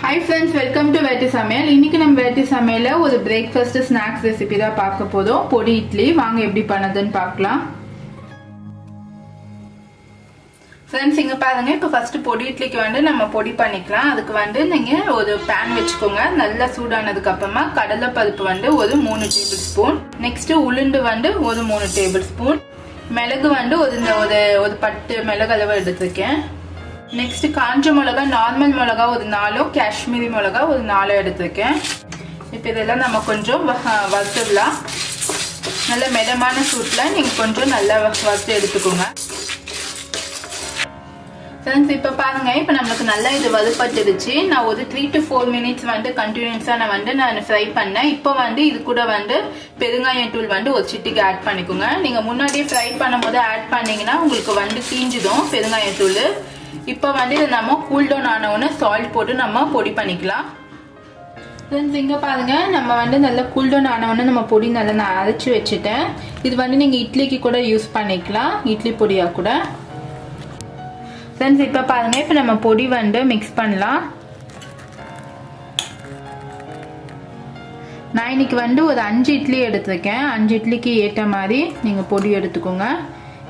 Hi friends, welcome to Variety Samayal. இன்னைக்கு நம்ம Variety Samayalல ஒரு breakfast snacks recipe தான் பார்க்க போறோம். பொடி இட்லி வாங்க எப்படி பண்ணதுன்னு பார்க்கலாம். Friends இங்க பாருங்க இப்போ ஃபர்ஸ்ட் பொடி இட்லிக்கு வந்து நம்ம பொடி பண்ணிக்கலாம். அதுக்கு வந்து நீங்க ஒரு pan வெச்சுக்கோங்க. நல்லா சூடானதுக்கு அப்புறமா கடலை பருப்பு வந்து ஒரு 3 டேபிள்ஸ்பூன், நெக்ஸ்ட் உளுந்து வந்து ஒரு 3 டேபிள்ஸ்பூன், மிளகு வந்து ஒரு 10 மிளகு அளவு எடுத்துக்கேன். நெக்ஸ்ட் காஞ்ச மிளகா நார்மல் மிளகா ஒரு 4, காஷ்மீரி மிளகா ஒரு 4 எடுத்துக்கேன். இப்போ இதெல்லாம் நம்ம கொஞ்சம் வறுத்துடலாம். நல்ல மிதமான சூட்ல நீங்க கொஞ்சம் நல்லா வறுத்து எடுத்துக்கோங்க. ஃப்ரெண்ட்ஸ் இப்போ பாருங்க, இப்போ நமக்கு நல்லா இது வறுபட்டுடுச்சு. நான் ஒரு 3 to 4 minutes வந்து கண்டினியூஸா நான் ஃப்ரை பண்ணேன். இப்போ வந்து இது கூட வந்து பெருங்காயம் தூள் வந்து ஒரு சிட்டிக்கு ஆட் பண்ணிக்கோங்க. நீங்க முன்னாடியே ஃப்ரை பண்ணும்போது ஆட் பண்ணீங்கன்னா உங்களுக்கு வந்து தீஞ்சிடும் பெருங்காயம் தூள். இப்போ வந்து இதை நம்ம கூல் டவுன் ஆனவுடனே சால்ட் போட்டு நம்ம பொடி பண்ணிக்கலாம். இங்க பாருங்க, நம்ம வந்து நல்லா கூல் டவுன் ஆனவுடனே நம்ம பொடி நல்லா நான் அரைச்சி வச்சுட்டேன். இது வந்து நீங்க இட்லிக்கு கூட யூஸ் பண்ணிக்கலாம், இட்லி பொடியா கூட. ஃப்ரெண்ட்ஸ் இப்போ பாருங்க, இப்போ நம்ம பொடி வந்து மிக்ஸ் பண்ணலாம். நான் இன்னைக்கு வந்து ஒரு 5 இட்லி எடுத்துருக்கேன். 5 இட்லிக்கு ஏற்ற மாதிரி நீங்க பொடி எடுத்துக்கோங்க.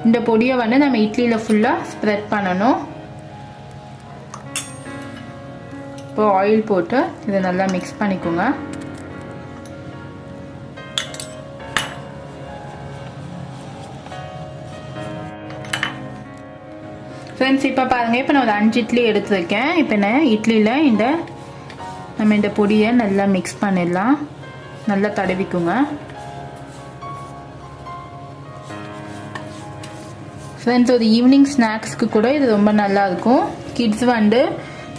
இந்த பொடியை வந்து நம்ம இட்லியில ஃபுல்லா ஸ்ப்ரெட் பண்ணணும். இப்போ ஆயில் போட்டு இதை நல்லா மிக்ஸ் பண்ணிக்கோங்க. ஃப்ரெண்ட்ஸ் இப்போ பாருங்க, இப்போ நான் ஒரு 5 இட்லி எடுத்துருக்கேன். இப்போ நான் இட்லியில் நம்ம இந்த பொடியை நல்லா மிக்ஸ் பண்ணிடலாம். நல்லா தடவிக்குங்க. ஃப்ரெண்ட்ஸ் ஒரு ஈவினிங் ஸ்நாக்ஸ்க்கு கூட இது ரொம்ப நல்லா இருக்கும். கிட்ஸ் வந்து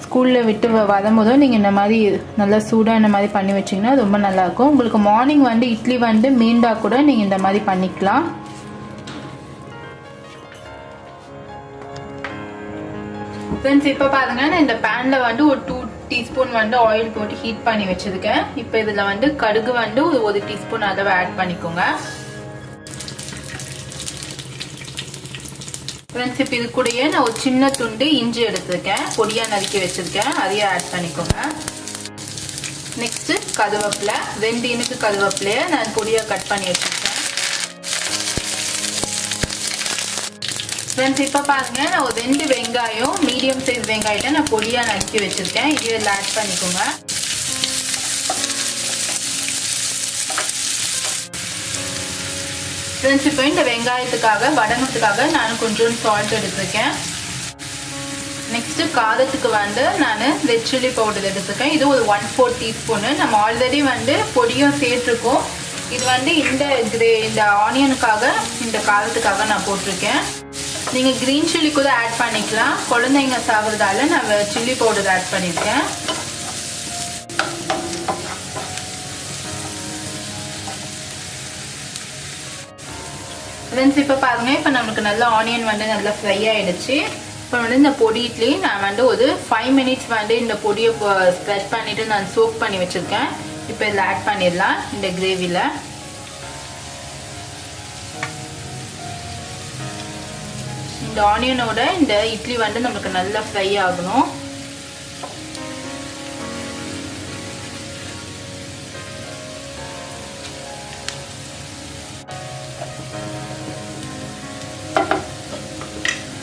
ஸ்கூலில் விட்டு வரும்போதும் நீங்கள் இந்த மாதிரி நல்லா சூடாக இந்த மாதிரி பண்ணி வச்சிங்கன்னா ரொம்ப நல்லாயிருக்கும். உங்களுக்கு மார்னிங் வந்து இட்லி வந்து மீண்டா கூட நீங்கள் இந்த மாதிரி பண்ணிக்கலாம். ஃப்ரெண்ட்ஸ் இப்போ பாருங்க, நான் இந்த பேனில் வந்து ஒரு 2 டீஸ்பூன் வந்து ஆயில் போட்டு ஹீட் பண்ணி வச்சிருக்கேன். இப்போ இதில் வந்து கடுகு வந்து ஒரு 1 டீஸ்பூன் அளவு ஆட் பண்ணிக்கோங்க. ஃப்ரெண்ட்ஸ் இப்போ இது கூடயே நான் ஒரு சின்ன துண்டு இஞ்சி எடுத்துருக்கேன், பொடியா நறுக்கி வச்சிருக்கேன், அதையே ஆட் பண்ணிக்கோங்க. நெக்ஸ்ட் கருவேப்பிலை, 2 இனுக்கு கருவேப்பிலையை நான் பொடியா கட் பண்ணி வச்சிருக்கேன். ஃப்ரெண்ட்ஸ் இப்போ பாருங்க, நான் ஒரு 2 வெங்காயம் மீடியம் சைஸ் வெங்காயத்தை நான் பொடியா நறுக்கி வச்சிருக்கேன், இதில் ஆட் பண்ணிக்கோங்க. ஃப்ரெண்ட்ஸ் இப்போ இந்த வெங்காயத்துக்காக வதங்கிறதுக்காக நான் கொஞ்சம் சால்ட் எடுத்துருக்கேன். நெக்ஸ்ட் காரத்துக்கு வந்து நான் ரெட் சில்லி பவுடர் எடுத்துருக்கேன். இது ஒரு 1/4 டீஸ்பூனு. நம்ம ஆல்ரெடி வந்து பொடியும் சேர்த்துருக்கோம். இது வந்து இந்த ஆனியனுக்காக, இந்த காரத்துக்காக நான் போட்டிருக்கேன். நீங்கள் க்ரீன் சில்லி கூட ஆட் பண்ணிக்கலாம். குழந்தைங்க சாப்பிட்றதால நான் சில்லி பவுடர் ஆட் பண்ணியிருக்கேன். ஃப்ரெண்ட்ஸ் இப்போ பாருங்க, இப்போ நமக்கு நல்லா ஆனியன் வந்து நல்லா ஃப்ரை ஆகிடுச்சு. இப்போ வந்து இந்த பொடி இட்லி நான் வந்து ஒரு 5 minutes வந்து இந்த பொடியை ஸ்ப்ரெட் பண்ணிவிட்டு நான் சோக் பண்ணி வச்சுருக்கேன். இப்போ இதில் ஆட் பண்ணிடலாம். இந்த கிரேவியில் இந்த ஆனியனோட இந்த இட்லி வந்து நமக்கு நல்லா ஃப்ரை ஆகணும்.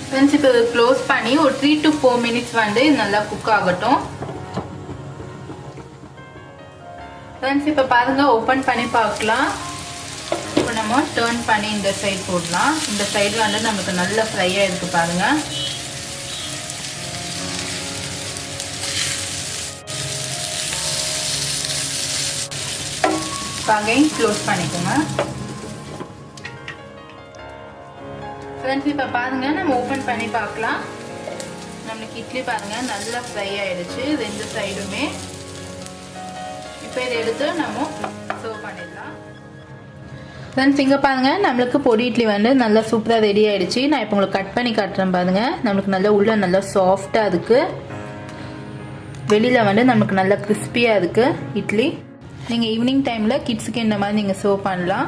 ஃப்ரெண்ட்ஸ் இப்போ க்ளோஸ் பண்ணி ஒரு 3 to 4 minutes வந்து நல்லா குக் ஆகட்டும். ஃப்ரெண்ட்ஸ் இப்போ பாருங்க, ஓப்பன் பண்ணி பார்க்கலாம். இப்போ நம்ம டர்ன் பண்ணி இந்த சைடு போடலாம். இந்த சைடு வந்து நமக்கு நல்லா ஃப்ரை ஆயிருக்கு பாருங்க. அகைன் க்ளோஸ் பண்ணிக்கோங்க. ஃப்ரெண்ட்ஸ் இப்போ பாருங்க, நம்ம ஓப்பன் பண்ணி பார்க்கலாம். நம்மளுக்கு இட்லி பாருங்க நல்லா ஃப்ரை ஆயிடுச்சு 2 சைடுமே. இப்போ இதை எடுத்து நம்ம சர்வ் பண்ணிடலாம். ஃப்ரெண்ட்ஸ் இங்கே பாருங்க, நம்மளுக்கு பொடி இட்லி வந்து நல்லா சூப்பராக ரெடி ஆயிடுச்சு. நான் இப்போ உங்களுக்கு கட் பண்ணி காட்டுறேன் பாருங்க. நம்மளுக்கு நல்லா உள்ள நல்லா சாஃப்டாக இருக்கு, வெளியில் வந்து நமக்கு நல்லா கிறிஸ்பியாக இருக்கு இட்லி. நீங்கள் ஈவினிங் டைமில் கிட்ஸுக்கு இந்த மாதிரி நீங்கள் சர்வ் பண்ணலாம்.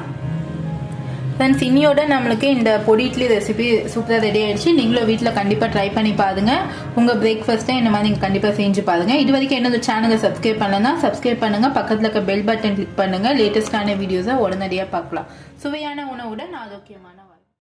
ஃப்ரெண்ட்ஸ் இன்னியோட நம்மளுக்கு இந்த பொடி இட்லி ரெசிபி சூப்பராக ரெடி ஆயிடுச்சு. நீங்களும் வீட்டில் கண்டிப்பாக ட்ரை பண்ணி பாருங்க. உங்கள் பிரேக்ஃபாஸ்ட்டை இந்த மாதிரி நீங்கள் கண்டிப்பாக செஞ்சு பாருங்க. இது வரைக்கும் என்னோட சேனலை சப்ஸ்கிரைப் பண்ணலன்னா சப்ஸ்கிரைப் பண்ணுங்க. பக்கத்தில் இருக்க பெல் பட்டன் கிளிக் பண்ணுங்க. லேட்டஸ்டான வீடியோஸை உடனடியாக பார்க்கலாம். சுவையான உணவுடன் ஆரோக்கியமான